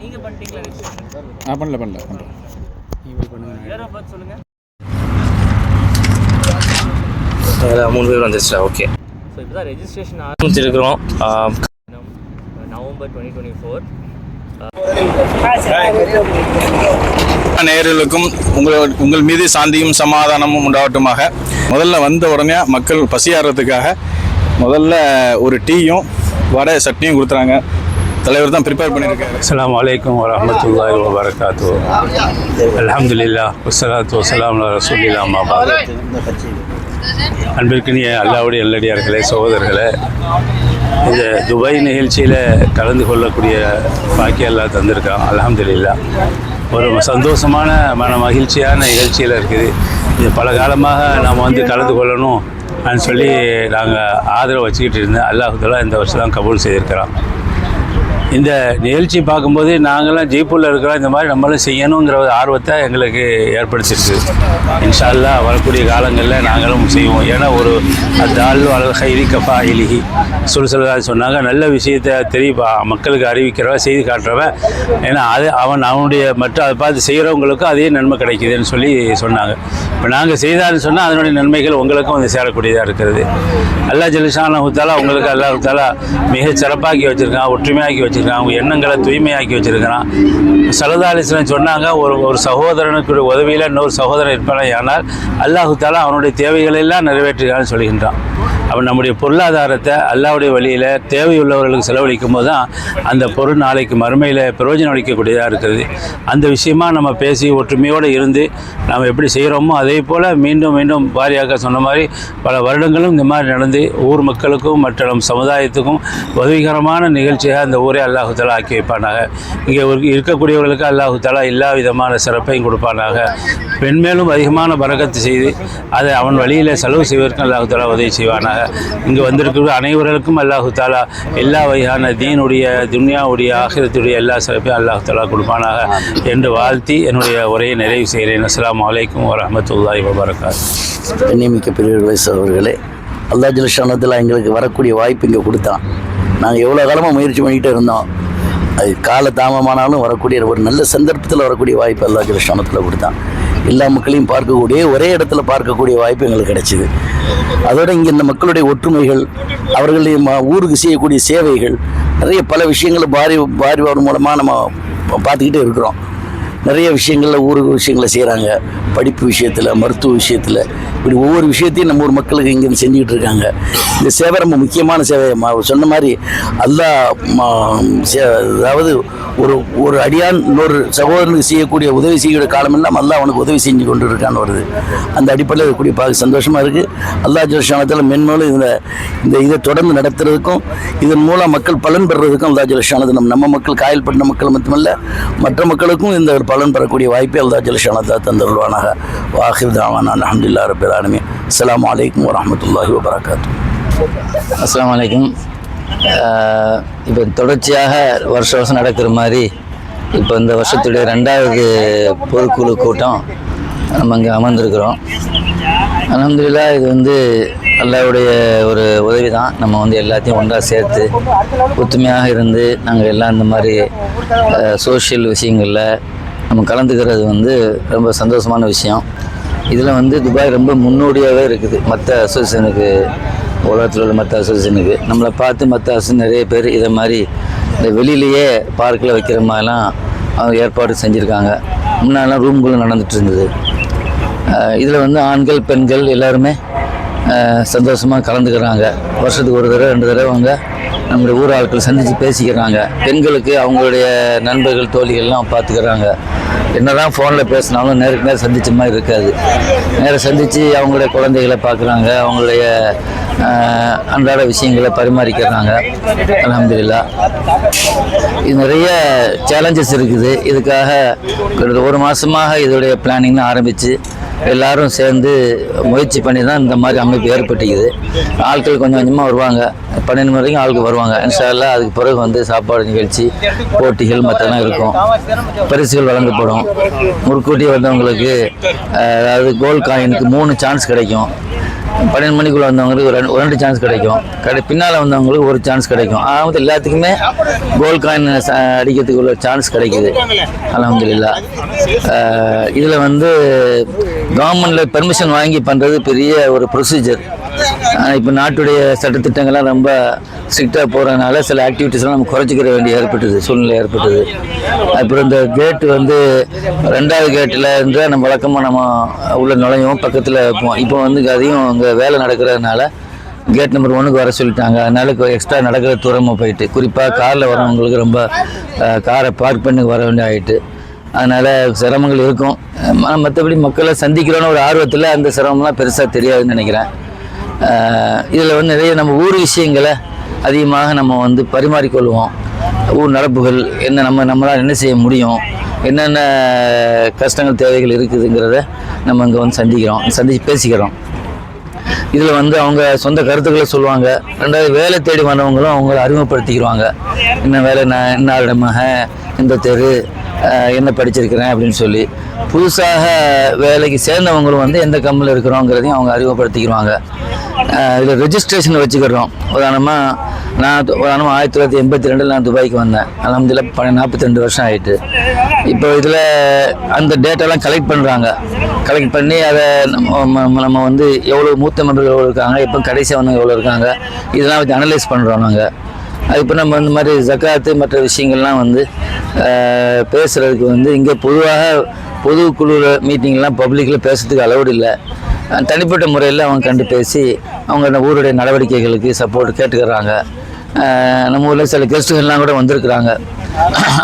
நீங்க பண்ணிட்டீங்களா ரெஜிஸ்ட்ரேஷன்? பண்ணல நீங்க பண்ணுங்க. யாரோ பார்த்து சொல்லுங்க. 3 பேர் வந்துருச்சா? ஓகே. ஸோ இப்போ தான் ரெஜிஸ்ட்ரேஷன் ஆரம்பிச்சிருக்கிறோம். நவம்பர் 2024. நேயர்களுக்கும் உங்கள் மீது சாந்தியும் சமாதானமும் உண்டாகட்டுமாக. முதல்ல வந்த உடனே மக்கள் பசியாடுறதுக்காக முதல்ல ஒரு டீயும் வடை சட்னியும் கொடுத்துறாங்க. தலைவர் தான் ப்ரிப்பேர் பண்ணியிருக்காரு. அஸ்ஸலாமு அலைக்கும் வரஹ்மத்துல்லாஹி வபரகாத்துஹு. அல்ஹம்துலில்லாஹ் வஸ்ஸலாத்து வஸ்ஸலாமு அலா ரசூலில்லாஹ் அம்மா பஅத். அன்பிற்கினிய அல்லாஹ்வுடைய நல்லடியார்களே, சகோதரர்களே, இந்த துபாய் நிகழ்ச்சியில் கலந்து கொள்ளக்கூடிய பாக்கியம் அல்லாஹ் தந்திருக்கான். அல்ஹம்துலில்லாஹ். ஒரு சந்தோஷமான மகிழ்ச்சியான நிகழ்ச்சியில் இருக்குது. இது பல காலமாக நாம் வந்து கலந்து கொள்ளணும் அப்படின்னு சொல்லி நாங்கள் ஆதரவு வச்சுக்கிட்டு இருந்தேன். அல்லாஹ் தஆலா இந்த வருஷம் தான் கபூல் செய்திருக்கிறான். இந்த நிகழ்ச்சி பார்க்கும்போது நாங்களாம் ஜெய்ப்பூரில் இருக்கிறோம், இந்த மாதிரி நம்மளும் செய்யணுங்கிற ஒரு ஆர்வத்தை எங்களுக்கு ஏற்படுத்திருக்கு. இன்ஷா அல்லாஹ் வரக்கூடிய காலங்களில் நாங்களும் செய்வோம். ஏன்னா ஒரு தால் அல் ஹைரி கஃபா இலிஹி சுல்சலா சொன்னாங்க, நல்ல விஷயத்தை மக்களுக்கு அறிவிக்கிறவன், செய்து காட்டுறவன். ஏன்னா அவனுடைய மற்ற அதை பார்த்து செய்கிறவங்களுக்கும் அதே நன்மை கிடைக்குதுன்னு சொல்லி சொன்னாங்க. இப்போ நாங்கள் செய்தான்னு சொன்னால் அதனுடைய நன்மைகள் உங்களுக்கும் வந்து சேரக்கூடியதாக இருக்கிறது. அல்லாஹ் ஜல்ஷானஹு தஆலா உங்களுக்கு அல்லாஹ் தஆலா மிக சிறப்பாக்கி வச்சுருக்கான், ஒற்றுமையாக்கி வச்சுருக்கான், அவங்க எண்ணங்களை தூய்மையாக்கி வச்சுருக்கிறான். ஸல்லல்லாஹு அலைஹி வஸல்லம் சொன்னாங்க, ஒரு சகோதரனுக்கு உதவியில் இன்னொரு சகோதரன் இருப்பானே ஆனால் அல்லாஹ் தஆலா அவனுடைய தேவைகளெல்லாம் நிறைவேற்றுகிறான்னு சொல்கின்றான். அப்போ நம்முடைய பொருளாதாரத்தை அல்லாஹ்வுடைய வழியில் தேவையுள்ளவர்களுக்கு செலவழிக்கும் போது தான் அந்த பொருள் நாளைக்கு மறுமையில் பிரயோஜனம் அளிக்கக்கூடியதாக இருக்குது. அந்த விஷயமாக நம்ம பேசி ஒற்றுமையோடு இருந்து நாம் எப்படி செய்கிறோமோ அதே போல் மீண்டும் மீண்டும் பாரியாக சொன்ன மாதிரி பல வருடங்களும் இந்த மாதிரி நடந்து ஊர் மக்களுக்கும் மற்ற நம் சமுதாயத்துக்கும் உதவிகரமான நிகழ்ச்சியாக அந்த ஊரே அல்லாஹ் தஆலா ஆக்கி வைப்பானாக. இங்கே இருக்கக்கூடியவர்களுக்கு அல்லாஹ் தஆலா எல்லா விதமான சிறப்பையும் கொடுப்பானாக. பெண்மேலும் அதிகமான பரக்கத்து செய்து அதை அவன் வழியில் செலவு செய்வதற்கு அல்லாஹ் தஆலா உதவி செய்வானாக. இங்கே வந்திருக்கிற அனைவர்களுக்கும் அல்லாஹ் தஆலா எல்லா வகையான தீனுடைய, துன்யாவுடைய, ஆகிரத்துடைய எல்லா சிறப்பையும் அல்லாஹ் தஆலா கொடுப்பானாக என்று வாழ்த்தி என்னுடைய உரையை நிறைவு செய்கிறேன். அஸ்ஸலாமு அலைக்கும் வரஹ்மத்துல்லாஹி வபரகாத்துஹு. கண்ணியமிக்க பெரியவர்களே, சகோதரர்களே, அல்லாஹ் ஜல்ஷானஹு தஆலா எங்களுக்கு வரக்கூடிய வாய்ப்பு இங்கே கொடுத்தான். நாங்கள் எவ்வளோ காலமாக முயற்சி பண்ணிகிட்டே இருந்தோம். அது கால தாமமானாலும் வரக்கூடிய ஒரு நல்ல சந்தர்ப்பத்தில் வரக்கூடிய வாய்ப்பு அல்லாஹ் ஜல்ஷானஹு தஆலா கொடுத்தான். எல்லா மக்களையும் பார்க்கக்கூடிய, ஒரே இடத்துல பார்க்கக்கூடிய வாய்ப்பு எங்களுக்கு கிடைச்சிது. அதோட இங்கே இந்த மக்களுடைய ஒற்றுமைகள், அவர்களுடைய ஊருக்கு செய்யக்கூடிய சேவைகள், நிறைய பல விஷயங்களை பாரி மூலமாக நம்ம பார்த்துக்கிட்டே இருக்கிறோம். நிறைய விஷயங்களில் ஊருக்கு விஷயங்களை செய்கிறாங்க. படிப்பு விஷயத்தில், மருத்துவ விஷயத்தில், இப்படி ஒவ்வொரு விஷயத்தையும் நம்ம ஊர் மக்களுக்கு இங்கேருந்து செஞ்சுக்கிட்டு இருக்காங்க. இந்த சேவை ரொம்ப முக்கியமான சேவை. சொன்ன மாதிரி அல்லாஹ் அதாவது ஒரு அடியான் இன்னொரு சகோதரனுக்கு செய்யக்கூடிய உதவி செய்யக்கூடிய காலமெல்லாம் அல்லாஹ் அவனுக்கு உதவி செஞ்சு கொண்டு இருக்கான்னு வருது. அந்த அடிப்படையில் இருக்கக்கூடிய பார்க்க சந்தோஷமாக இருக்குது. அல்லாஹ் ஜல்ஷானஹு மென்மேலும் இந்த இதை தொடர்ந்து நடத்துறதுக்கும் இதன் மூலம் மக்கள் பலன் பெறுறதுக்கும் அல்லாஹ் ஜல்ஷானஹு நம்ம மக்கள், காயல்பட்ட மக்கள் மட்டுமல்ல மற்ற மக்களுக்கும் இந்த பலன் பெறக்கூடிய வாய்ப்பை அல்லாஹ் ஜல்ஷானஹு தந்தருள்வானாக. வாஹிர் தாவானா அல்ஹம்துலில்லாஹி ரப்பில் ஆலமீன். அஸ்ஸலாமு அலைக்கும் வரஹ்மத்துல்லாஹி வபரகாத்துஹு. அஸ்ஸலாமு அலைக்கும். இப்போ தொடர்ச்சியாக வருஷம் நடக்கிற மாதிரி இப்போ இந்த வருஷத்துடைய 2வது பொதுக்குழு கூட்டம் நம்ம இங்கே அமர்ந்திருக்கிறோம். அல்ஹம்துலில்லாஹ். இது வந்து அல்லாஹ்வுடைய ஒரு உதவி தான். நம்ம வந்து எல்லாத்தையும் ஒன்றாக சேர்த்து ஒத்துமையாக இருந்து நாங்கள் எல்லாம் இந்த மாதிரி சோஷியல் விஷயங்களில் நம்ம கலந்துக்கிறது வந்து ரொம்ப சந்தோஷமான விஷயம். இதில் வந்து துபாய் ரொம்ப முன்னோடியாகவே இருக்குது மற்ற அசோசியேஷனுக்கு, உலகத்தில் உள்ள மற்ற அசோசியேஷனுக்கு. நம்மளை பார்த்து மற்ற அசோசியேஷன் நிறைய பேர் இதை மாதிரி இந்த வெளியிலேயே பார்க்கில் வைக்கிற மாதிரிலாம் அவங்க ஏற்பாடு செஞ்சுருக்காங்க. முன்னாடிலாம் ரூம்களும் நடந்துகிட்டு இருந்தது. இதில் வந்து ஆண்கள், பெண்கள் எல்லாருமே சந்தோஷமாக கலந்துக்கிறாங்க. வருஷத்துக்கு ஒரு தடவை 2 தடவை அவங்க நம்முடைய ஊர் ஆட்கள் சந்தித்து பேசிக்கிறாங்க. பெண்களுக்கு அவங்களுடைய நண்பர்கள், தோழிகள்லாம் பார்த்துக்கிறாங்க. என்னதான் ஃபோனில் பேசினாலும் நேருக்கு நேரம் சந்தித்த மாதிரி இருக்காது. நேராக சந்தித்து அவங்களுடைய குழந்தைகளை பார்க்குறாங்க, அவங்களுடைய அன்றாட விஷயங்களை பரிமாறிக்கிறாங்க. அல்ஹம்துலில்லாஹ். இது நிறைய சேலஞ்சஸ் இருக்குது. இதுக்காக கிட்டத்தட்ட 1 மாதமாக இதோடைய பிளானிங்லாம் ஆரம்பித்து எல்லாரும் சேர்ந்து முயற்சி பண்ணி தான் இந்த மாதிரி அமைப்பு ஏற்பட்டுக்குது. ஆட்கள் கொஞ்சம் கொஞ்சமாக வருவாங்க. 12 மணி வரைக்கும் ஆளுக்கு வருவாங்க. இன்ஷா அல்லாஹ். அதுக்கு பிறகு வந்து சாப்பாடு நிகழ்ச்சி, போட்டிகள் மற்றெல்லாம் இருக்கும். பரிசுகள் வழங்கப்படும். முற்கூட்டி வந்தவங்களுக்கு அதாவது கோல்ட் காயினுக்கு 3 சான்ஸ் கிடைக்கும். 12 மணிக்குள்ளே வந்தவங்களுக்கு ஒரு ரெண்டு சான்ஸ் கிடைக்கும், பின்னால் வந்தவங்களுக்கு ஒரு சான்ஸ் கிடைக்கும். ஆக எல்லாத்துக்குமே கோல்ட் காயின் அடிக்கிறதுக்கு உள்ள சான்ஸ் கிடைக்குது அல்ஹம்துலில்லாஹ். இதில் வந்து கவர்மெண்ட்டில் பெர்மிஷன் வாங்கி பண்ணுறது பெரிய ஒரு ப்ரொசீஜர். இப்போ நாட்டுடைய சட்டத்திட்டங்கள்லாம் ரொம்ப ஸ்ட்ரிக்டாக போகிறதுனால சில ஆக்டிவிட்டீஸ்லாம் நம்ம குறைச்சிக்கிற வேண்டிய சூழ்நிலை ஏற்பட்டது. அப்புறம் இந்த கேட்டு வந்து 2வது கேட்டில் இருந்தால் நம்ம வழக்கமாக நம்ம உள்ள நுழையும் பக்கத்தில் இருப்போம். இப்போ வந்து அதையும் அங்கே வேலை நடக்கிறதுனால கேட் நம்பர் 1க்கு வர சொல்லிட்டாங்க. அதனால எக்ஸ்ட்ரா நடக்கிற தூரமாக போயிட்டு, குறிப்பாக காரில் வரவங்களுக்கு ரொம்ப காரை பார்க் பண்ணி வர வேண்டிய ஆகிட்டு, அதனால் சிரமங்கள் இருக்கும். மற்றபடி மக்களை சந்திக்கிறோன்னு ஒரு ஆர்வத்தில் அந்த சிரமம்லாம் பெருசாக தெரியாதுன்னு நினைக்கிறேன். இதில் வந்து நிறைய நம்ம ஊர் விஷயங்களை அதிகமாக நம்ம வந்து பரிமாறிக்கொள்வோம். ஊர் நடப்புகள் என்ன, நம்மளால் என்ன செய்ய முடியும், என்னென்ன கஷ்டங்கள் தேவைகள் இருக்குதுங்கிறத நம்ம இங்கே வந்து சந்தித்து பேசிக்கிறோம். இதில் வந்து அவங்க சொந்த கருத்துக்களை சொல்லுவாங்க. 2வது வேலை தேடி வந்தவங்களும் அவங்கள அறிமுகப்படுத்திக்கிறாங்க. என்ன வேலை, நான் இன்னாரோட மகன், இந்த தெரு, என்ன படிச்சிருக்கிறேன் அப்படின்னு சொல்லி. புதுசாக வேலைக்கு சேர்ந்தவங்களும் வந்து எந்த கம்பெனியில் இருக்கிறோங்கிறதையும் அவங்க அறிமுகப்படுத்திக்கிறாங்க. இதில் ரெஜிஸ்ட்ரேஷன் வச்சுக்கிறோம். உதாரணமாக 1982 நான் துபாய்க்கு வந்தேன். அல்ஹம்துலில்லாஹ் 42 வருஷம் ஆகிட்டு. இப்போ இதில் அந்த டேட்டாலாம் கலெக்ட் பண்ணுறாங்க. கலெக்ட் பண்ணி அதை நம்ம வந்து எவ்வளோ மூத்த மெம்பர்கள் எவ்வளோ இருக்காங்க, இப்போ கடைசியாக வந்து எவ்வளோ இருக்காங்க, இதெல்லாம் வச்சு அனலைஸ் பண்ணுறோம் நாங்கள். அது இப்போ நம்ம இந்த மாதிரி ஜக்காத்து மற்ற விஷயங்கள்லாம் வந்து பேசுகிறதுக்கு வந்து இங்கே பொதுக்குழு மீட்டிங்லாம் பப்ளிக்கில் பேசுறதுக்கு அலவுட் இல்லை. தனிப்பட்ட முறையில் அவங்க கண்டு பேசி அவங்க ஊருடைய நடவடிக்கைகளுக்கு சப்போர்ட் கேட்டுக்கிறாங்க. நம்ம ஊரில் சில கெஸ்ட்டுகள்லாம் கூட வந்திருக்கிறாங்க.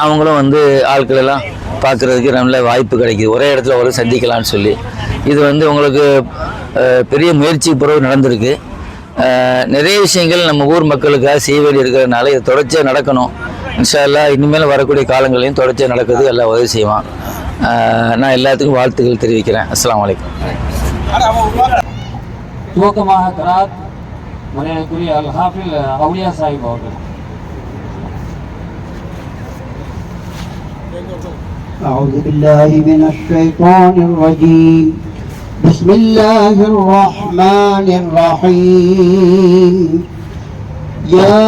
அவங்களும் வந்து ஆட்களெல்லாம் பார்க்குறதுக்கு நல்ல வாய்ப்பு கிடைக்கிது, ஒரே இடத்துல ஒரு சந்திக்கலான்னு சொல்லி. இது வந்து உங்களுக்கு பெரிய முயற்சி பிறகு நடந்திருக்கு. நிறைய விஷயங்கள் நம்ம ஊர் மக்களுக்காக செய்ய வேண்டி இருக்கிறதுனால இது தொடர்ச்சியாக நடக்கணும். இன்ஷா அல்லாஹ் இனிமேல் வரக்கூடிய காலங்களையும் தொடர்ச்சியாக நடக்குது, எல்லாம் உதவி செய்வான். நான் எல்லாத்துக்கும் வாழ்த்துக்கள் தெரிவிக்கிறேன். அஸ்ஸலாமு அலைக்கும். துவக்கமாக கராத் மரியாதைக்குரிய அல் ஹாஃபில் அவுலியா சாஹிப் அவர்கள். أعوذ بالله من الشيطان الرجيم. بسم الله الرحمن الرحيم. يا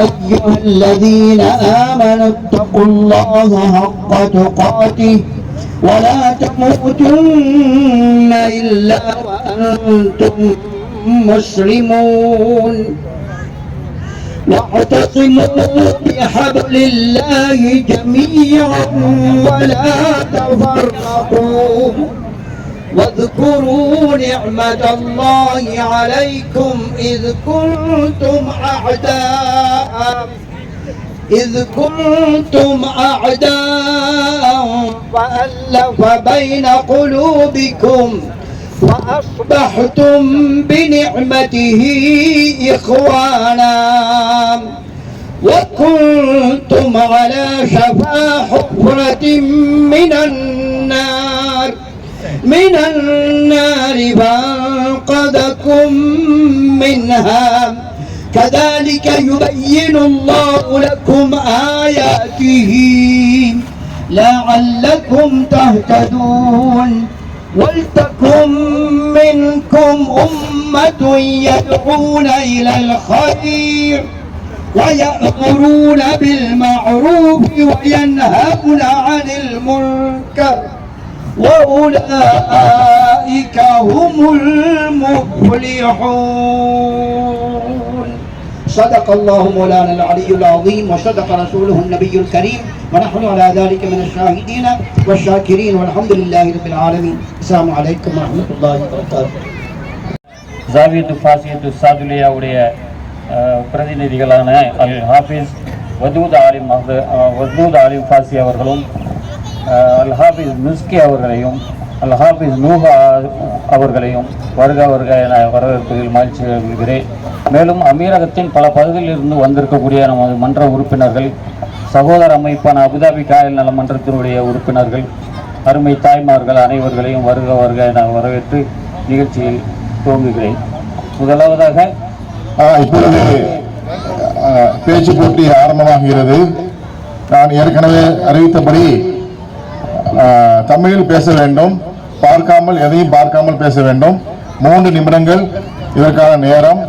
أيها الذين آمنوا اتقوا الله حق تقاته ولا تموتن إلا وأنتم مسلمون. واعتصموا بحبل الله جميعا ولا تفرقوا واذكروا نعمة الله عليكم إذ كنتم أعداء فألف بين قلوبكم فأصبحتم بنعمته إخوانا وكنتم على شفا حفرة من النار فانقذكم منها كذلك يبين الله لكم آياته لعلكم تهتدون. ولتكن منكم أمة يدعون إلى الخير ويأمرون بالمعروف وينهون عن المنكر وأولئك هم المفلحون. صدق الله مولانا العلي العظيم وصدق رسوله النبي الكريم ونحن على ذلك من الشاهدين والشاكرين والحمد لله رب العالمين. السلام عليكم ورحمة الله وبركاته. ஜாவியத்து ஃபாசியத்து சாதுலியாவுடைய பிரதிநிதிகளான அல் ஹாஃபிஸ் வதூத் ஆலிம் ஃபாசி அவர்களும் அல் ஹாஃபிஸ் மிஸ்கி அவர்களையும் அல் ஹாஃபிஸ் நூஹா அவர்களையும் வருக என வரவேற்பதில் மகிழ்ச்சி கொள்கிறேன். மேலும் அமீரகத்தின் பல பகுதிகளிலிருந்து வந்திருக்கக்கூடிய நமது மன்ற உறுப்பினர்கள், சகோதர அமைப்பான அபுதாபி காயல் நல மன்றத்தினுடைய உறுப்பினர்கள், அருமை தாய்மார்கள் அனைவர்களையும் வருக என வரவேற்று நிகழ்ச்சியில் துவங்குகிறேன். முதலாவதாக இப்பொழுது பேச்சு போட்டி ஆரம்பமாகிறது. நான் ஏற்கனவே அறிவித்தபடி தமிழில் பேச வேண்டும், எதையும் பார்க்காமல் பேச வேண்டும். 3 நிமிடங்கள் இதற்கான நேரம்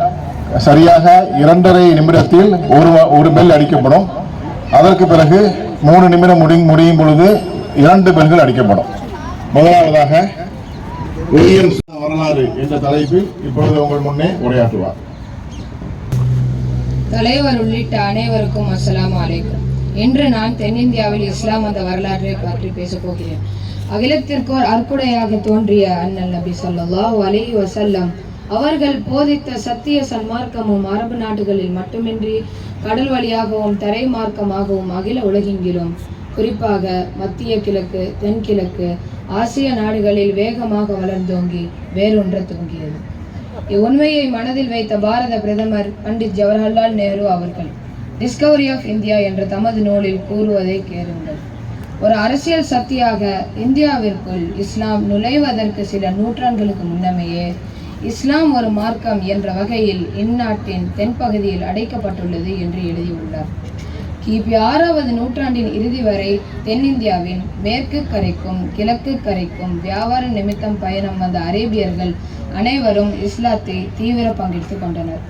சரியாக 2.5 நிமிடத்தில் ஒரு பெல் அடிக்கப்படும். அதற்கு பிறகு 3 நிமிடம் முடியும் பொழுது 2 பெல்கள் அடிக்கப்படும். முதலாவதாக வில்லியம்ஸ் வரலாறு என்ற தலைப்பில் இப்பொழுது உங்கள் முன்னே உரையாற்றுவார். தலைவர் உள்ளிட்ட அனைவருக்கும் அஸ்ஸலாமு அலைக்கும். இன்று நான் தென்னிந்தியாவில் இஸ்லாம் அந்த வரலாற்றை பற்றி பேசப் போகிறேன். அகிலத்திற்கோர் அற்புடையாக தோன்றிய அண்ணல் நபி ஸல்லல்லாஹு அலைஹி வஸல்லம் அவர்கள் போதித்த சத்திய சன்மார்க்கமும் அரபு நாடுகளில் மட்டுமின்றி கடல் வழியாகவும் தரை மார்க்கமாகவும் அகில உலகெங்கிலும், குறிப்பாக மத்திய கிழக்கு, தென்கிழக்கு ஆசிய நாடுகளில் வேகமாக வளர்ந்தோங்கி வேரூன்ற துவங்கியது. இவ்வுண்மையை மனதில் வைத்த பாரத பிரதமர் பண்டிட் ஜவஹர்லால் நேரு அவர்கள் டிஸ்கவரி ஆஃப் இந்தியா என்ற தமது நூலில் கூறுவதை கேளுங்கள். ஒரு அரசியல் சக்தியாக இந்தியாவிற்குள் இஸ்லாம் நுழைவதற்கு சில நூற்றாண்டுகளுக்கு முன்னமேயே இஸ்லாம் ஒரு மார்க்கம் என்ற வகையில் இந்நாட்டின் தென்பகுதியில் அடைக்கப்பட்டுள்ளது என்று எழுதியுள்ளார். கிபி 6வது நூற்றாண்டின் இறுதி வரை தென்னிந்தியாவின் மேற்கு கரைக்கும் கிழக்கு கரைக்கும் வியாபார நிமித்தம் பயணம் வந்த அரேபியர்கள் அனைவரும் இஸ்லாத்தை தீவிர பங்கெடுத்து கொண்டனர்.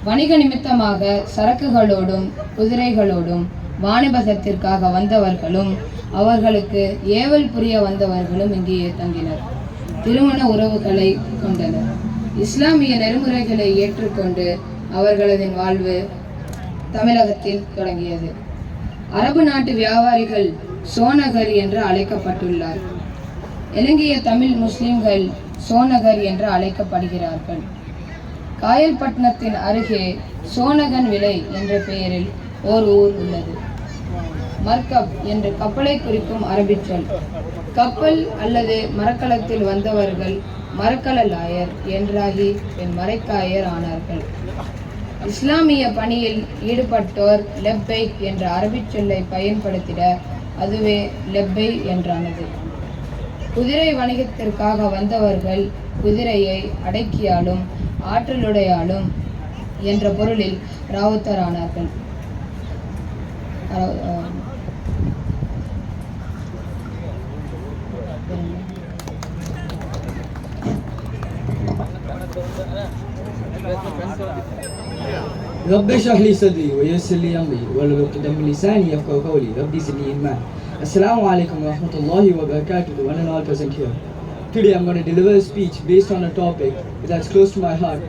வணிக நிமித்தமாக சரக்குகளோடும் குதிரைகளோடும் வாணிபத்திற்காக வந்தவர்களும் அவர்களுக்கு ஏவல் புரிய வந்தவர்களும் இங்கேயே தங்கினர். திருமண உறவுகளை கொண்டனர். இஸ்லாமிய நெறிமுறைகளை ஏற்றுக்கொண்டு அவர்களது வாழ்வு தமிழகத்தில் தொடங்கியது. அரபு நாட்டு வியாபாரிகள் சோனகர் என்று அழைக்கப்பட்டுள்ளார். இலங்கைய தமிழ் முஸ்லிம்கள் சோனகர் என்று அழைக்கப்படுகிறார்கள். காயல்பட்டினத்தின் அருகே சோனகன் விலை என்ற பெயரில் ஓர் ஊர் உள்ளது. மர்கப் என்று கப்பலை குறிக்கும் அரபிச் சொல். கப்பல் அல்லது மரக்கலத்தில் வந்தவர்கள் மரக்கலாயர் என்றாகி பின் மரைக்காயர் ஆனார்கள். இஸ்லாமிய பணியில் ஈடுபட்டோர் லெப்பைக் என்ற அரபிச் சொல்லை பயன்படுத்திட அதுவே லெப்பை என்றானது. குதிரை வணிகத்திற்காக வந்தவர்கள் குதிரையை அடக்கியாலும் ஆற்றலுடையாலும் என்ற பொருளில் ராவுத்தர் ஆனார்கள். رب اشرح لي صدري ويسر لي امري واحلل عقدة من لساني يفقهوا قولي رب زدني علما. Assalamu alaikum wa rahmatullahi wa barakatuh to one and all present here. Today I'm going to deliver a speech based on a topic that's close to my heart,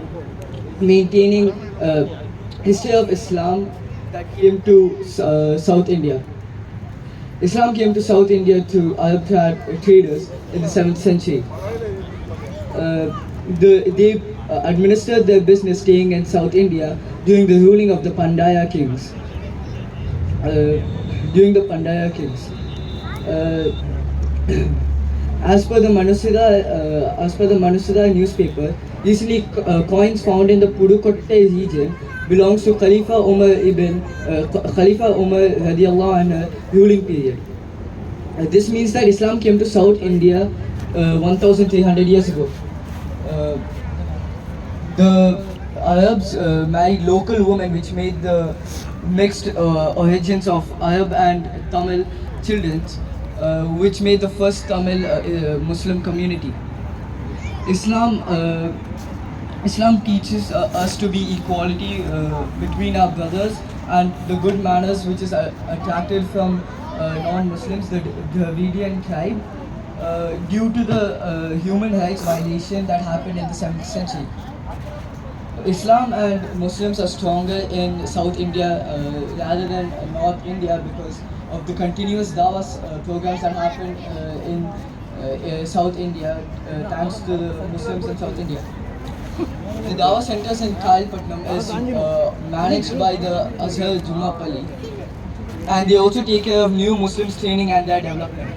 maintaining history of Islam that came to South India. Islam came to South India through Arab traders in the 7th century. They administered their business staying in South India during the ruling of the Pandya kings. As per the Manusira newspaper, recently coins found in the Pudukkottai region belongs to Khalifa Umar radiallahu anhu ruling period. This means that Islam came to South India 1300 years ago. The Arabs married local women, which made the mixed origins of Arab and Tamil children, which made the first Tamil Muslim community. Islam teaches us to be equality between our brothers and the good manners which is attracted from non-Muslims, the Dravidian tribe, due to the human rights violation that happened in the 7th century. Islam and Muslims are stronger in South India rather than North India because of the continuous Dawah programs that happen in South India thanks to the Muslims in South India. The Dawah centers in Kailpatnam is managed by the Azhar Jumapalli, and they also take care of new Muslims training and their development.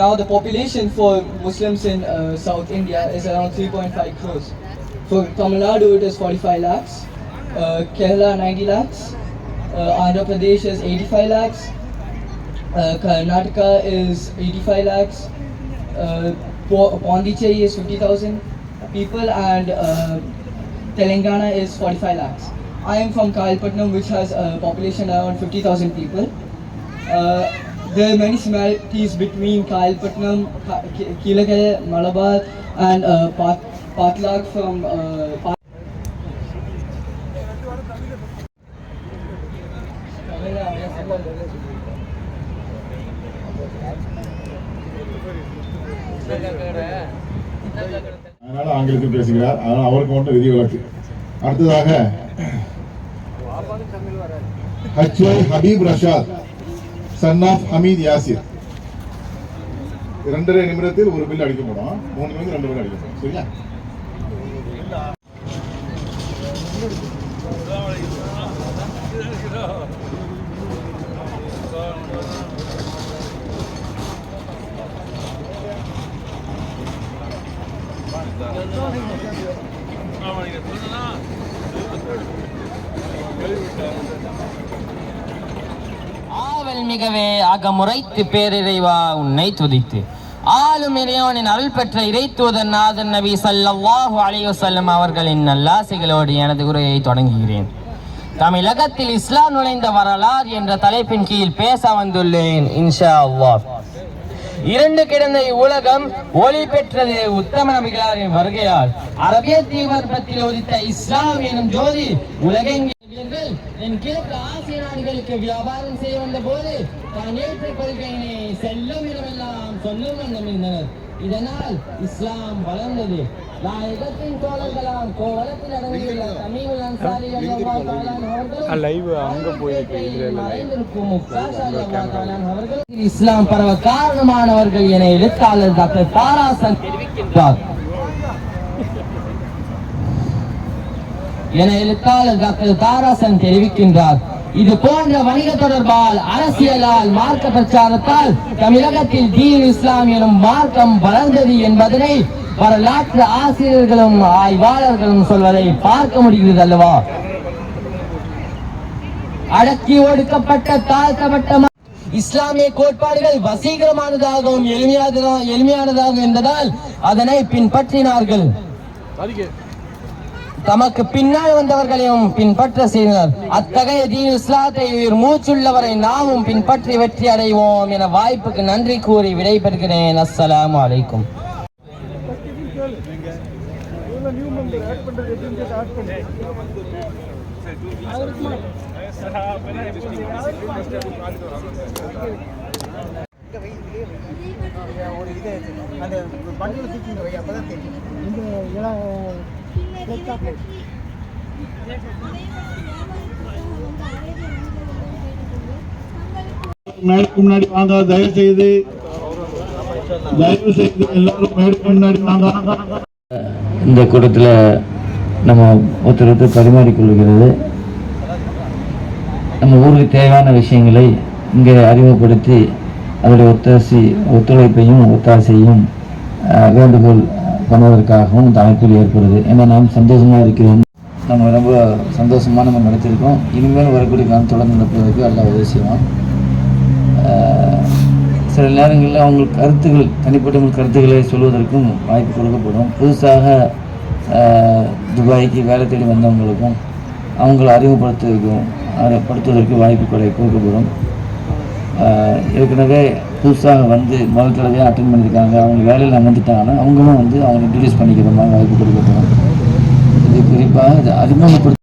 Now the population for Muslims in South India is around 3.5 crores. For Tamil Nadu it is 45 lakhs, Kerala 90 lakhs, Andhra Pradesh is 85 lakhs, Karnataka is 85 lakhs, Pondicherry is 50,000 people, and Telangana is 45 lakhs. I am from Kailpatnam, which has a population around 50,000 people. There are many similarities between Kailpatnam, Kilakere, Malabar and Patlak from அதனால ஆங்கிலத்தில் பேசுகிறார். அதனால் அவருக்கு மட்டும் விதிவிலக்கு. அடுத்ததாக HY Habib Rashad son of Hameed Yasir 2.5 நிமிடத்தில் ஒரு பில் அடிக்கப்படும். 3 நிமிடம் 2 பில் அடிக்கப்படும். சரியா? ஆவல் மிகவே அகமுறைத்து பேரிறைவா உன்னை துதித்து ஆளும் இறைவனின் அருள் பெற்ற இறைத்தூதர் நாதன் நபி ஸல்லல்லாஹு அலைஹி வஸல்லம் அவர்களின் நல்லாசிகளோடு எனது உரையை தொடங்குகிறேன். தமிழகத்தில் இஸ்லாம் நுழைந்த வரலாறு என்ற தலைப்பின் கீழ் பேச வந்துள்ளேன். இன்ஷா அல்லாஹ். இரண்டு கிடந்த இவ்வுலகம் ஒளி பெற்றது உத்தம நபிகளாரின் வருகையால். அரபிய தீபத்தில் உதித்த இஸ்லாம் எனும் ஜோதி உலகெங்கிலும் என் கிழக்கு ஆசிய நாடுகளுக்கு வியாபாரம் செய்ய வந்த போது தான் ஏற்ற கொள்கையினை செல்லும் இடமெல்லாம் சொல்லும் வண்ணம் இருந்தனர். இதனால் இஸ்லாம் வளர்ந்தது. நாயகத்தின் தோழர்களாம் கோவலத்தில் அடங்கியுள்ள தமிழ் அன்சாரி இஸ்லாம் பரவ காரணமானவர்கள் என எழுத்தாளர் டாக்டர் தாராசன் தெரிவிக்கின்றார். இது போன்ற வணிக தொடர்பால், அரசியலால், மார்க்க பிரச்சாரத்தால் தமிழகத்தில் தீன் இஸ்லாம் எனும் மார்க்கம் வளர்ந்தது என்பதனை வரலாற்று ஆசிரியர்களும் ஆய்வாளர்களும் சொல்வதை பார்க்க முடிகிறது அல்லவா? அடக்கி ஒடுக்கப்பட்ட தாழ்த்தப்பட்ட இஸ்லாமிய கோட்பாடுகள் வசீகரமானதாகவும் எளிமையானதாகவும் என்பதால் அதனை பின்பற்றினார்கள். தமக்கு பின்னால் வந்தவர்களையும் பின்பற்ற செய்தனர். அத்தகைய தீன் இஸ்லாத்தை மூச்சுள்ளவரை நாமும் பின்பற்றி வெற்றி அடைவோம் என வாய்ப்புக்கு நன்றி கூறி விடைபெறுகிறேன். அஸ்ஸலாமு அலைக்கும். மேடைக்கு முன்னாடி வாங்க. தயவு செய்து எல்லாரும் மேடைக்கு முன்னாடி வாங்க. இந்த கூட்டத்தில் நம்ம ஒருத்தர் பரிமாறிக்கொள்கிறது. நம்ம ஊருக்கு தேவையான விஷயங்களை இங்கே அறிமுகப்படுத்தி அதோடைய ஒத்துழைப்பையும் ஒத்தாசையும் வேண்டுகோள் பண்ணுவதற்காகவும் இந்த அமைப்பில் ஏற்படுது. ஏன்னா நாம் சந்தோஷமாக இருக்கிறோம். நம்ம ரொம்ப சந்தோஷமாக நம்ம நடத்தியிருக்கோம். இனிமேல் வரக்கூடிய காலம் தொடர்ந்து நடப்பதற்கு எல்லாம் உதவி செய்வோம். சில நேரங்களில் அவங்களுக்கு கருத்துக்கள், தனிப்பட்ட கருத்துக்களை சொல்வதற்கும் வாய்ப்பு கொடுக்கப்படும். புதுசாக துபாய்க்கு வேலை தேடி வந்தவங்களுக்கும் அவங்களை அறிமுகப்படுத்துவதற்கு வாய்ப்பு கொடுக்கப்படும். ஏற்கனவே புதுசாக வந்து முதல் தடவையாக அட்டென்ட் பண்ணியிருக்காங்க, அவங்க வேலையில் அமர்ந்துட்டாங்கன்னா அவங்களும் வந்து அவங்க இன்ட்ரடியூஸ் பண்ணிக்கிற மாதிரி வாய்ப்பு கொடுக்கப்படும். இது குறிப்பாக இது அறிமுகப்படுத்த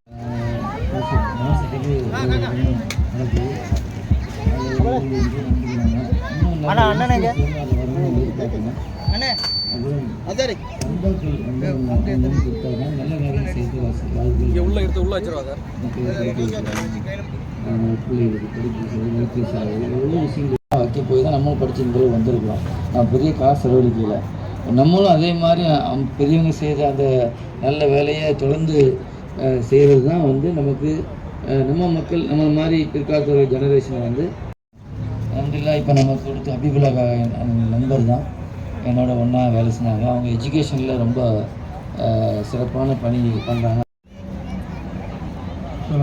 வைக்க போய் தான் நம்மளும் படிச்சுட்டு வந்திருக்கிறோம். நான் பெரிய காசு செலவழிக்கல. நம்மளும் அதே மாதிரி பெரியவங்க செய்த அந்த நல்ல வேலையை தொடர்ந்து செய்கிறது தான் வந்து நமக்கு நம்ம மக்கள் நம்ம மாதிரி பிற்காலத்தோட ஜெனரேஷனை வந்து அல்ஹம்துலில்லாஹ். இப்போ நமக்கு கொடுத்த ஹபீபுல்லா நண்பர் தான் என்னோட ஒன்றா வேலை செஞ்சாங்க. அவங்க எஜுகேஷனில் ரொம்ப சிறப்பான பணி பண்ணுறாங்க. இப்போ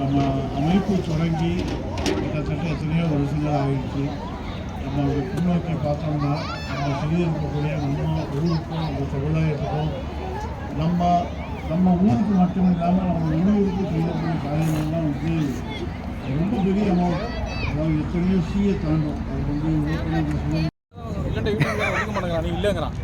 நம்ம அமைப்பு தொடங்கி கிட்டத்தட்ட எத்தனையோ வருஷங்கள் ஆகிடுச்சு. நம்ம பின்னோக்கி பார்த்தோம்னா நம்ம செய்திருக்கக்கூடிய நம்ம ஊருக்கும் நம்ம சமுதாயத்துக்கும் நம்ம ஊருக்கு மட்டும் இல்லாமல் நம்ம உள்ளூருக்கு செய்யக்கூடிய காரியங்கள்லாம் வந்து ரொம்ப பெரிய அமௌண்ட். அதாவது எத்தனையோ சிஏ தாண்டும். அது வந்து ஓட்டுநர் இல்லைங்கிறான்.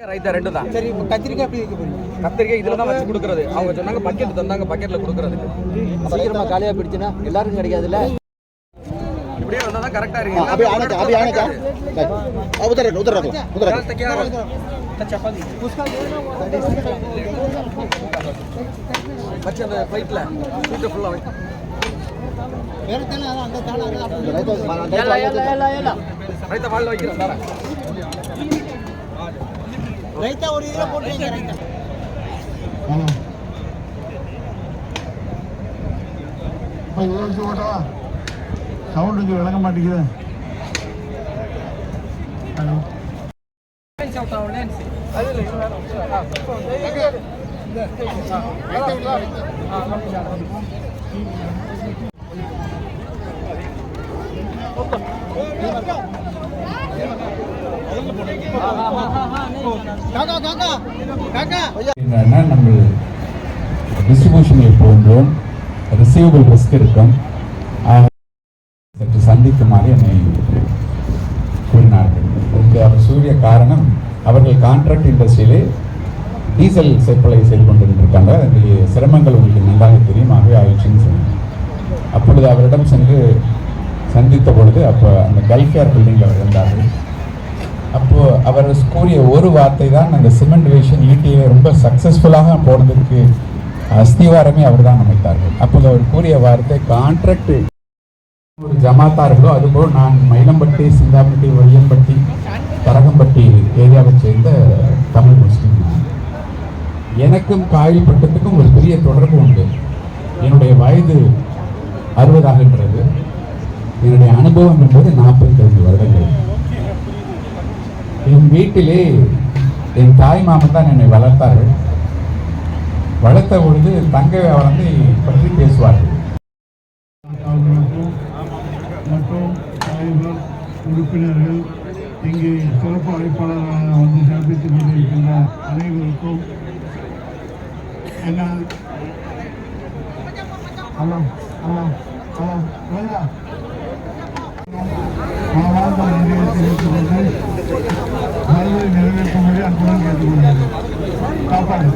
ரைத்தா ரெண்டு தான். சரி, கத்திரிக்காய் எப்படி வைக்க போறீங்க? கத்திரிக்காய் இதுல தான் வச்சு கொடுக்கறது. அவங்க சொன்னாங்க பக்கெட் தந்தாங்க, பக்கெட்ல கொடுக்கறது. சீக்கிரமா காலியா பிடிச்சுன்னா எல்லாருக்கும் கிடைக்காதுல்ல. இப்படியே வந்தா தான் கரெக்டா இருக்கு. अभी आने का उधर रखो चपाती बच्चे அந்த பிளேட்ல சீட் ஃபுல்லா வை. வேற தான அங்க தான ரைத்தா வால்ல வைக்கிறேன் தான. ரைத்தா ஒரு இதுல போடுறீங்க ரைத்தா. சவுண்டுக்கு விளங்க மாட்டேங்குது. ஹலோ நம்ம டிஸ்ட்ரிபியூஷனில் போன்றோம் ரிசீவபிள் ரிஸ்க் இருக்கும். சற்று சந்திக்குமாறு என்னை கூறினார்கள். இதுக்கு அவர் சூரிய காரணம், அவர்கள் கான்ட்ராக்ட் இண்டஸ்ட்ரியிலே டீசல் சப்ளை செய்து கொண்டிருக்காங்க. அதனுடைய சிரமங்கள் உங்களுக்கு நன்றாக தெரியும். ஆகவே ஆயிடுச்சுன்னு சொன்னாங்க. அப்பொழுது அவரிடம் சென்று சந்தித்த பொழுது அப்போ அந்த கல்ஃபேர் பில்டிங்கில் அவர் இருந்தார்கள். அப்போது அவர் கூறிய ஒரு வார்த்தை தான், அந்த சிமெண்ட் வேஷன் ஈட்டியை ரொம்ப சக்ஸஸ்ஃபுல்லாக போனதுக்கு அஸ்திவாரமே அவர் தான் அமைத்தார்கள். அப்போது அவர் கூறிய வார்த்தை, கான்ட்ராக்ட் ஒரு ஜமாத்தார்களோ அதுபோல் நான் மயிலம்பட்டி, சிந்தாம்பட்டி, ஒய்யம்பட்டி, தரகம்பட்டி ஏரியாவை சேர்ந்த தமிழ் முஸ்லீம். எனக்கும் காயில் பட்டத்துக்கும் ஒரு பெரிய தொடர்பு உண்டு. என்னுடைய வயது 60 ஆகின்றது. என்னுடைய அனுபவம் என்பது 45 வருடங்கள். என் வீட்டிலே என் தாய் மாமன் தான் என்னை வளர்த்தார்கள். வளர்த்த பொழுது தங்கை அவரை பற்றி பேசுவார்கள். மற்றும் தலைவர், உறுப்பினர்கள், இங்கே சிறப்பு அழைப்பாளராக வந்து சிறப்பித்துக் கொண்டிருக்கின்ற அனைவருக்கும் என்ன நிறைவேற்றும்படி அன்புடன் கேட்டுக்கொள்கிறேன். காப்பாடு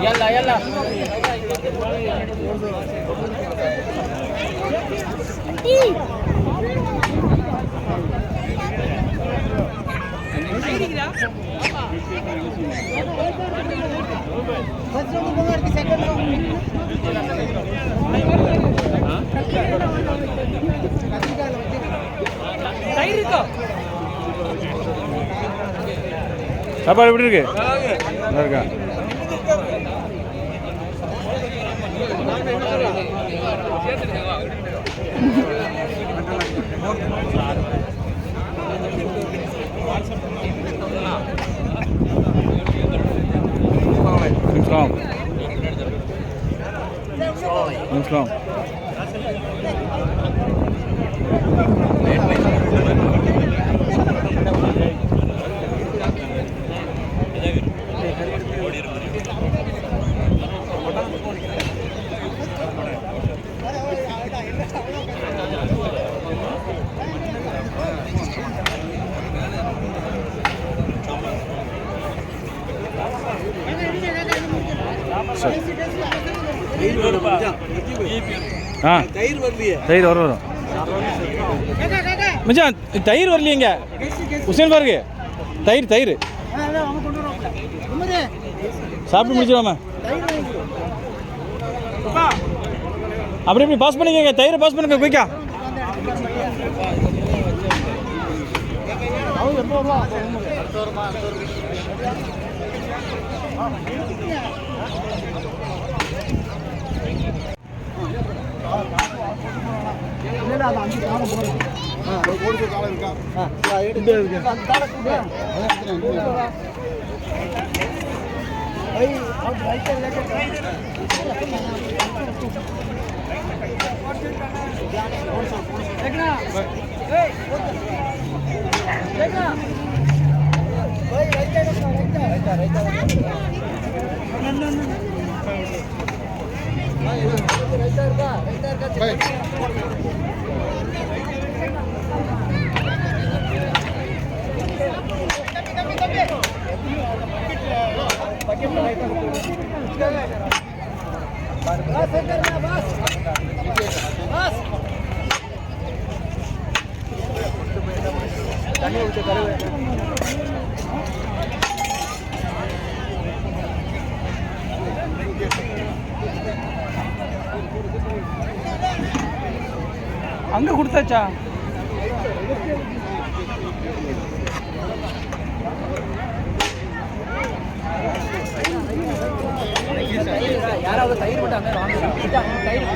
يلا يلا சாப்பாடு எப்படி இருக்கு? நல்லா இருக்கா? தயிர் வரும் மச்சான், தயிர் வரலையேங்க. உசேன் பாருங்க, தயிர் தயிர் சாப்பிட்டு முடிச்சிடாம அப்படி இப்படி பாஸ் பண்ணிக்கங்க. தயிரை பாஸ் பண்ணுங்க குயிக்கா. அங்க கொடுத்தாச்சா? யாராவது தயிர் போட்டாங்க தயிர்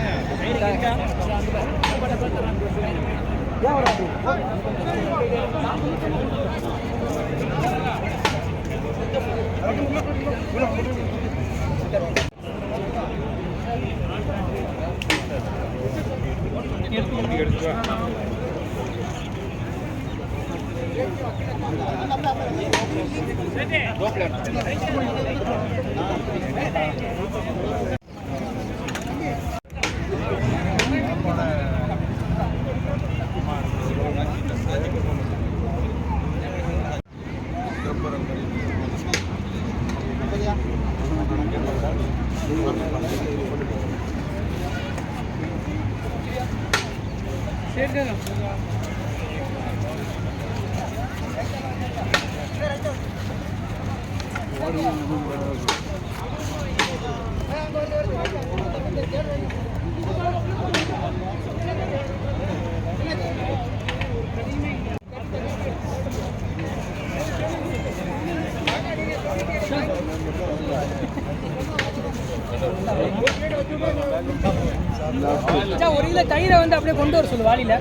ஒரு கிலோ தயிரை வந்து அப்படியே கொண்டு வர சொல்லு வாளியில.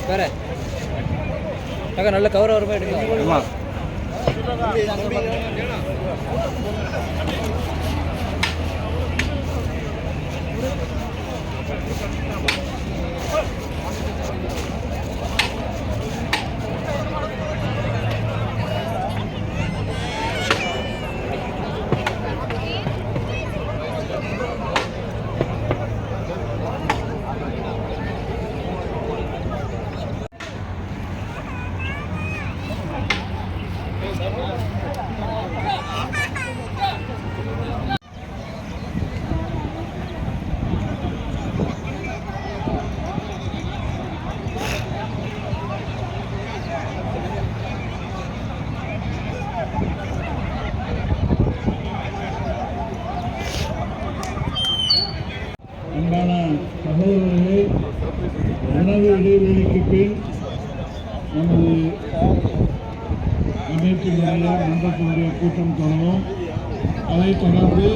வேற நல்ல கவர் வரமா எடுக்கலாம். சகோதரர்களே, உணவு இடைவெளிக்கு பின் நமது அமைப்பினுடைய மன்றத்தினுடைய கூட்டம் தொடரும். அதைத் தொடர்ந்து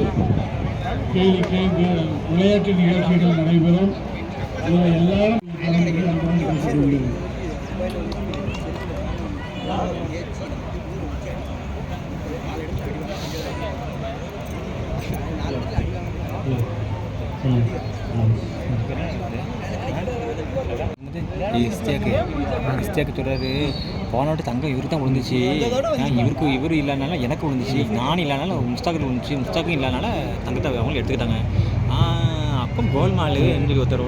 விளையாட்டு நிகழ்ச்சிகள் நடைபெறும். இதை எல்லாரும் அன்புடன் கேட்டுக்கொள்கிறேன். இஸ்தியாக்கு சொல்கிறாரு, போனோட்டு தங்கம் இவருக்கு தான் விழுந்துச்சு, இவர் இல்லைனால எனக்கு விழுந்துச்சு, நான் இல்லைனால முஸ்தாக்கு விழுந்துச்சு, முஸ்தாக்கும் இல்லைனால தங்கத்தை அவங்களும் எடுத்துக்கிட்டாங்க. அப்போ கோல்மால் சொல்லி ஒருத்தர்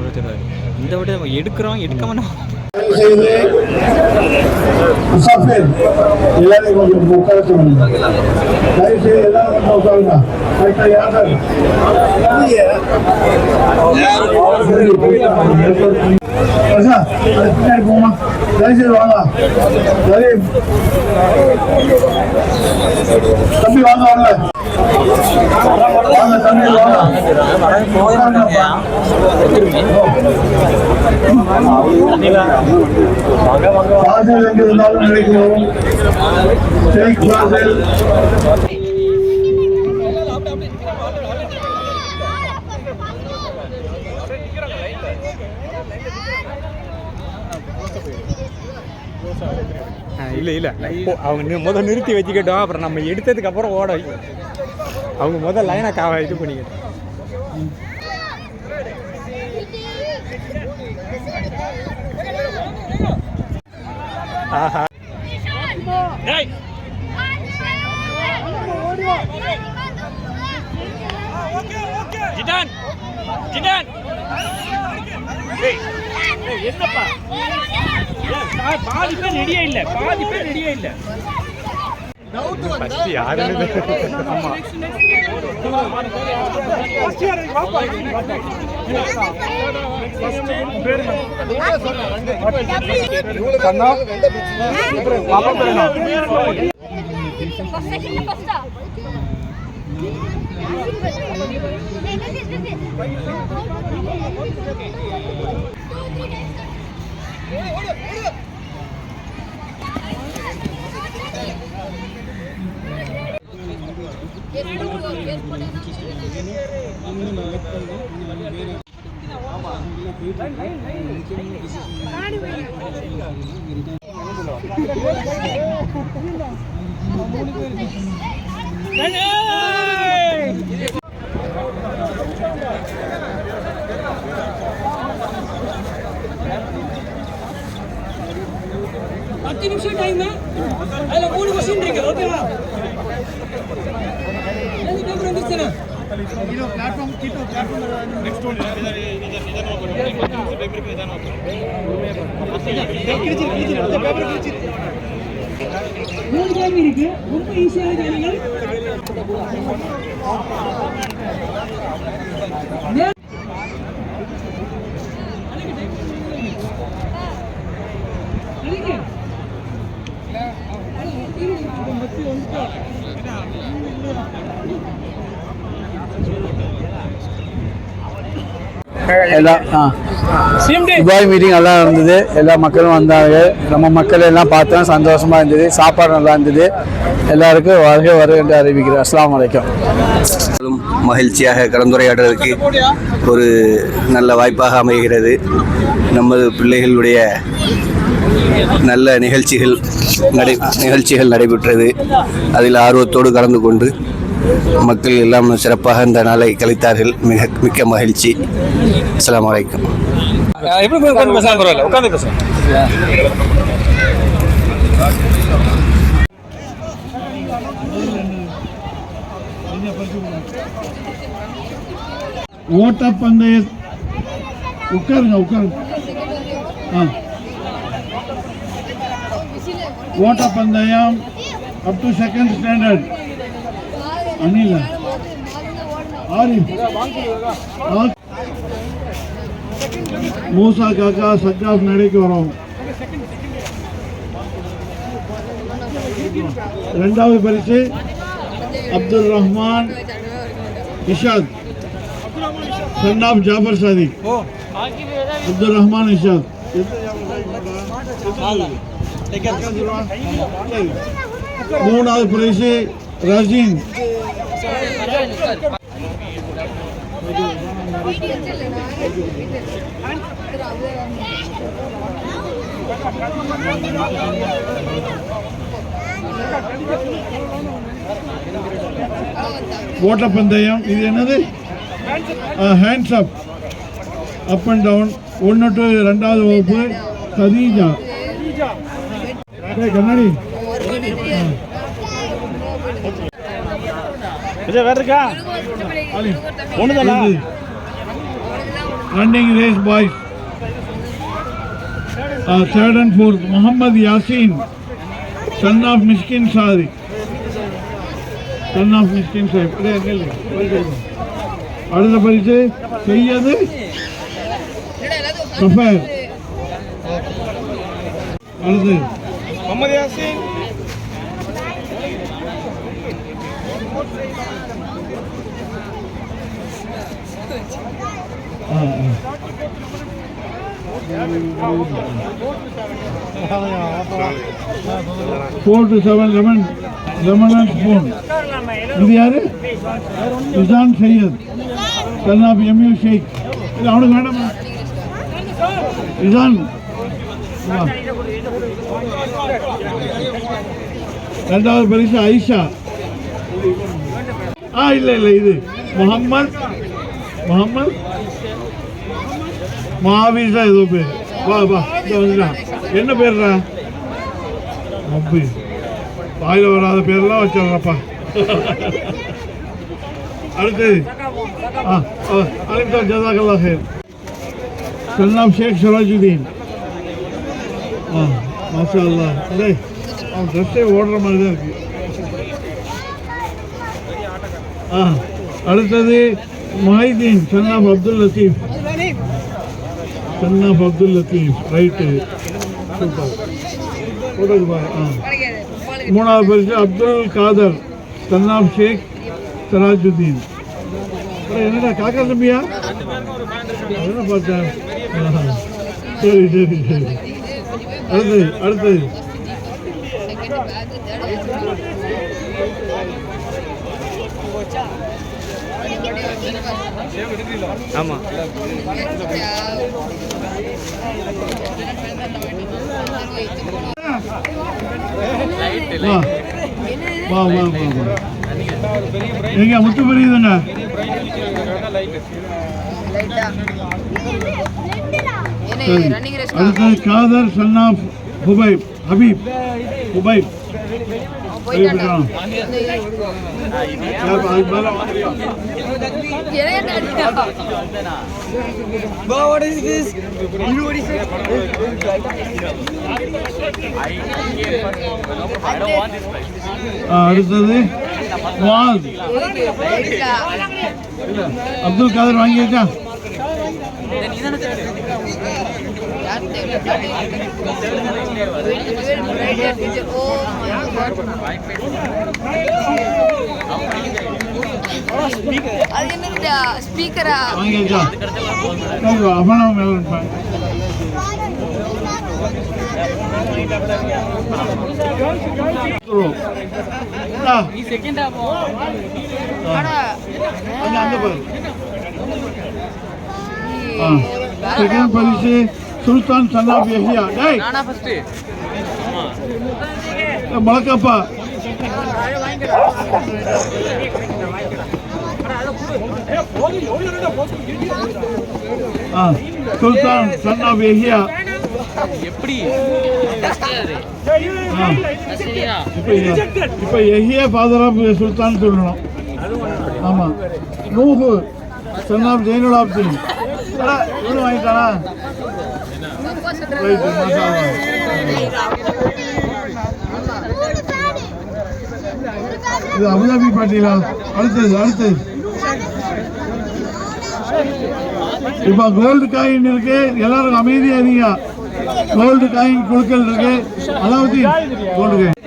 இந்த விட எடுக்கிறோம் எடுக்காம எல்லாரும் கொஞ்சம் உட்கார தயவுசெய்து எல்லாரும் உட்காருங்க. பின்னாடி போமா, தயவுசெய்து வாங்க. தம்பி வாங்க வாங்க வாங்க தம்பி வாசல் எங்க இருந்தாலும் நினைக்கிறோம். இல்லை அவங்க முதல் நிறுத்தி வச்சுக்கிட்டோம், அப்புறம் நம்ம எடுத்ததுக்கு அப்புறம் ஓட அவங்க முதல் லைனை இது பண்ணிக்கிட்டோம். ஆஹா ஜிடான் என்னப்பா பாதி பேர் ரெடியா இல்ல யாருன்னு நிமிஷம் டைம் அதுல 3 क्वेश्चन இருக்கு. ஓகேவா? எது பேப்பர் வந்துச்சுனா இருக்கு ரொம்ப ஈஸியாக துபாய் மீட்டிங் நல்லா இருந்தது. எல்லா மக்களும் வந்தாங்க. நம்ம மக்கள் எல்லாம் பார்த்தோம், சந்தோஷமா இருந்தது. சாப்பாடு நல்லா இருந்தது. எல்லாருக்கும் வருக என்று அறிவிக்கிறேன். அஸ்ஸலாமு அலைக்கும். மகிழ்ச்சியாக கலந்துரையாடுறதுக்கு ஒரு நல்ல வாய்ப்பாக அமைகிறது. நமது பிள்ளைகளுடைய நல்ல நிகழ்ச்சிகள் நடைபெற்றது. அதில் ஆர்வத்தோடு கலந்து கொண்டு மக்கள் எல்லாம் சிறப்பாக இந்த நாளை கழித்தார்கள். மிக்க மகிழ்ச்சி. அஸ்ஸலாமு அலைக்கும். ஓட்டப்பந்தய உட்காருங்க. ஓட்டப்பந்தயம் up to second standard. Anil Musa காக்கா சஜ்ஜாப் நடைக்கு வரோம். இரண்டாவது பரிசு Abdul Rahman Ishad son of Jafar Sadiq. Abdul Rahman Ishaq. மூணாவது பிரைஸ் ரஜீன். ஓட்டப்பந்தயம். இது என்னது? Hands up and down. 1 to 2வது வகுப்பு சதீஜா. கண்ணாடி running race boys 3rd and 4th Mohammed Yasin son of Miskin Sadiq. அடுத்த பரிசு செய்யது சஃபர். அடுத்து Mohammed Yasin. Four to 7 lemon and spoon. இது யாரு? Ishan Syed son of M U Sheikh. இது அவனுக்கு வேண்டாமா? இசான். இரண்டாவது பரிசு ஐஷா. இல்ல இது முகம்மது மாவிசா ஏதோ பேர். வா என்ன பேர்ரா? அப்படி வாயில வராத பேர்லாம் வச்சிடறப்பா. அடுத்தது ஜஸாக்கல்லா ஹைர் son of ஷேக் சிராஜுதீன். மாஷா அல்லாஹ். அவன் ட்ரெஸ்ஸே ஓடுற மாதிரி தான் இருக்கு. அடுத்தது Mohideen son of Abdul Latif. Right, super. போட்டோக்கு பாரு. மூணாவது பரிசு அப்துல் காதர் son of ஷேக் சிராஜுதீன். என்னடா காக்கா தம்பியா? என்ன பார்த்தேன். சரி. அடுத்தது ஆமா வா எங்க முத்து பெரியுதுங்க. அடுத்தது Kader son of Habeeb. What is this? You know what he said? I don't want this price. அடுத்தது வால் அப்துல் காதர் வாங்கியிருக்கா? ஸ்பீக்கரா வாங்கியிருக்கா? அவனா மேல இருப்பாங்க. செகண்ட் பரிசு சுல்தான் சன் ஆஃப் யஹ்யா. டேய் மலக்கப்பா சுல்தான் சன் ஆஃப் யஹ்யா. எப்படி இப்ப யஹ்யா ஃபாதர் ஆஃப் சுல்தான் சொல்லணும். ஆமா நூஹு சன் ஆஃப் ஜெயினுல் ஆப்தீன். இவனு வாங்கிட்டானா? இது அபுதாபி பாட்டிலா? அடுத்தது இப்ப கோல்டு காயின் இருக்கு. எல்லாரும் அமைதியா இருங்க. கோல்டு காயின் குழுக்கள் இருக்கு. அதாவது கோல்டு காயின்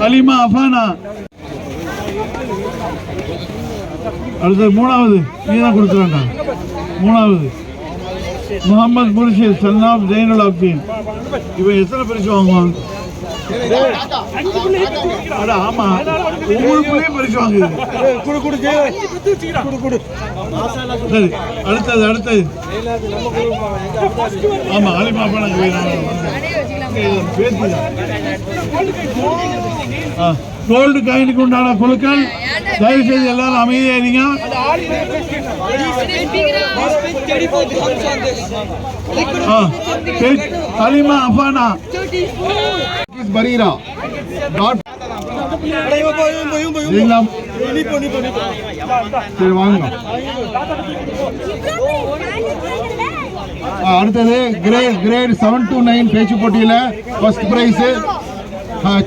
அலிமா அஃபானா. அடுத்தது மூணாவது நீதான் கொடுத்துருவேண்டா. மூணாவது முகமது முர்ஷித் சன் ஆஃப் ஜெயினுல் ஆப்தீன். இவன் எத்தனை பரிசு வாங்குவான்? ஆமா உங்களுக்குள்ளேயும் பரிசு வாங்குது. சரி அடுத்தது ஆமா அலிமா கோல்டு காயினுக்கு உண்டான குழுக்கள் தயவு செய்து எல்லாரும் அமைதியா இருங்க. அலிமா அஃபானா பரீரா சரி வாங்க. அடுத்தது கிரேட் 7 to 9 பேச்சு போட்டியில ஃபர்ஸ்ட் பிரைஸ்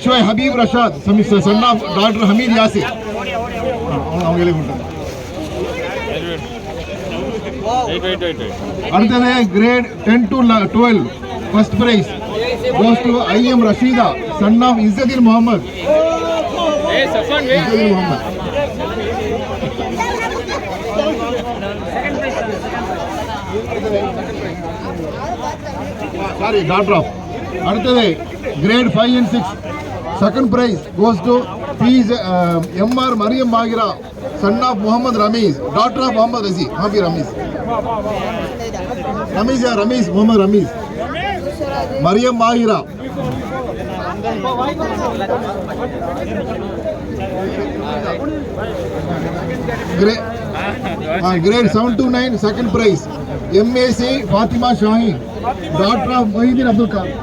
சோய் Habib Rashad son of doctor Hameed Yasir. அவங்களே கொடுத்தாங்க. அடுத்தது grade 10 to 12 first prize goes to I.M. Rashida son of Izzuddin Muhammad. Sorry, daughter of. அடுத்தது great 5 and 6 second prize goes to M.R. Mariam Magira son of Muhammad Ramiz, daughter of Muhammad Razi. Ramiz Muhammad Ramiz Mariam Magira. Grade 7 to 9 second prize MAC Fatima Shaheen, daughter of Muhyiddin Abdul Qadir.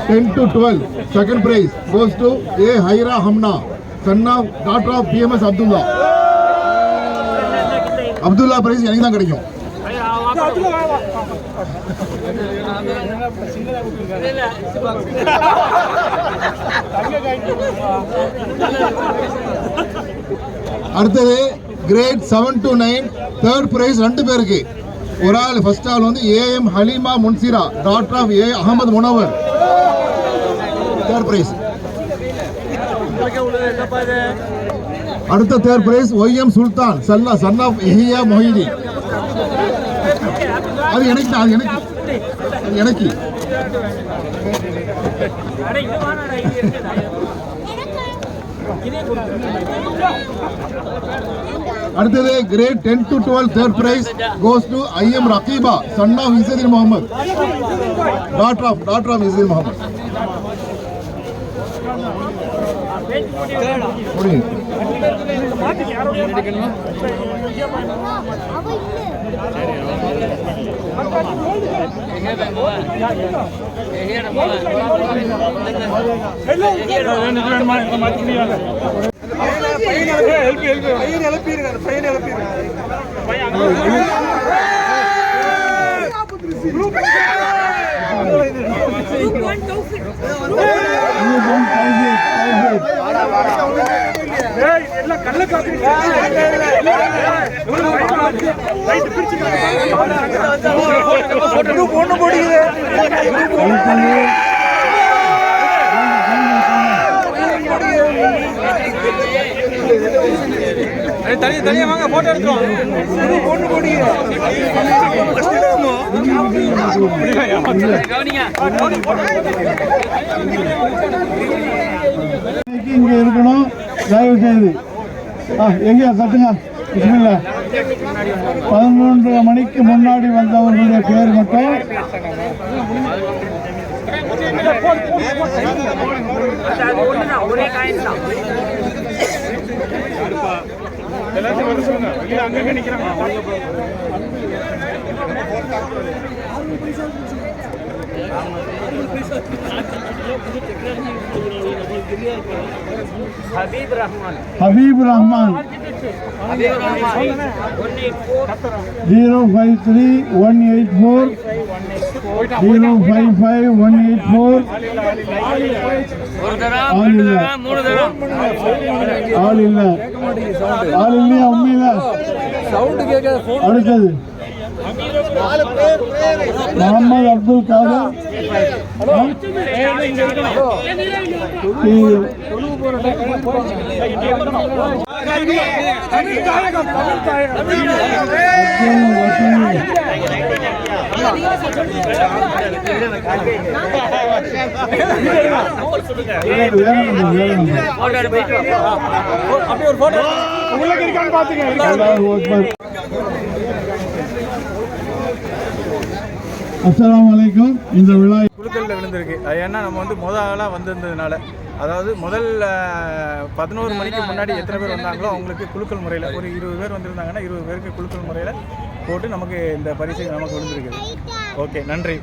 10 to 12 second prize goes to A. Haira Hamna son of daughter of PMS Abdullah. Abdullah prize எனக்கு தான் கிடைக்கும். அடுத்தது great 7 to 9 third prize ரெண்டு பேருக்கு. ஒரு ஆள் first ஆள் வந்து AM Halima Munsira daughter of A. Ahmed Munavar third prize. அடுத்த third prize YM Sultan son of Yahya Mohideen. அது எனக்கு அடுத்தது grade 10 to 12 third prize goes to I.M. Raqiba son of Izzuddin Muhammad, daughter of Izzuddin Muhammad. தனியா வாங்க போட்டோ எடுத்துருவோம். இங்க இருக்கணும் தயவு செய்து. எங்கேயா கட்டுங்க. 11 மணிக்கு முன்னாடி வந்தவர்களுடைய பேர் மட்டும் हबीब रहमान 053-184 055-184 ஆள் இல்லையா உண்மையில அடுத்தது முகமது அப்துல் காதர் அஸ்ஸலாமு அலைக்கும். இந்த விழா குழுக்களில் விழுந்திருக்கு. அது ஏன்னா நம்ம வந்து முதலாக வந்திருந்ததுனால, அதாவது முதல் 11 மணிக்கு முன்னாடி எத்தனை பேர் வந்தாங்களோ அவங்களுக்கு குழுக்கள் முறையில் ஒரு 20 பேர் வந்திருந்தாங்கன்னா 20 பேருக்கு குழுக்கள் முறையில் போட்டு நமக்கு இந்த பரிசு நமக்கு விழுந்திருக்குது. ஓகே, நன்றி.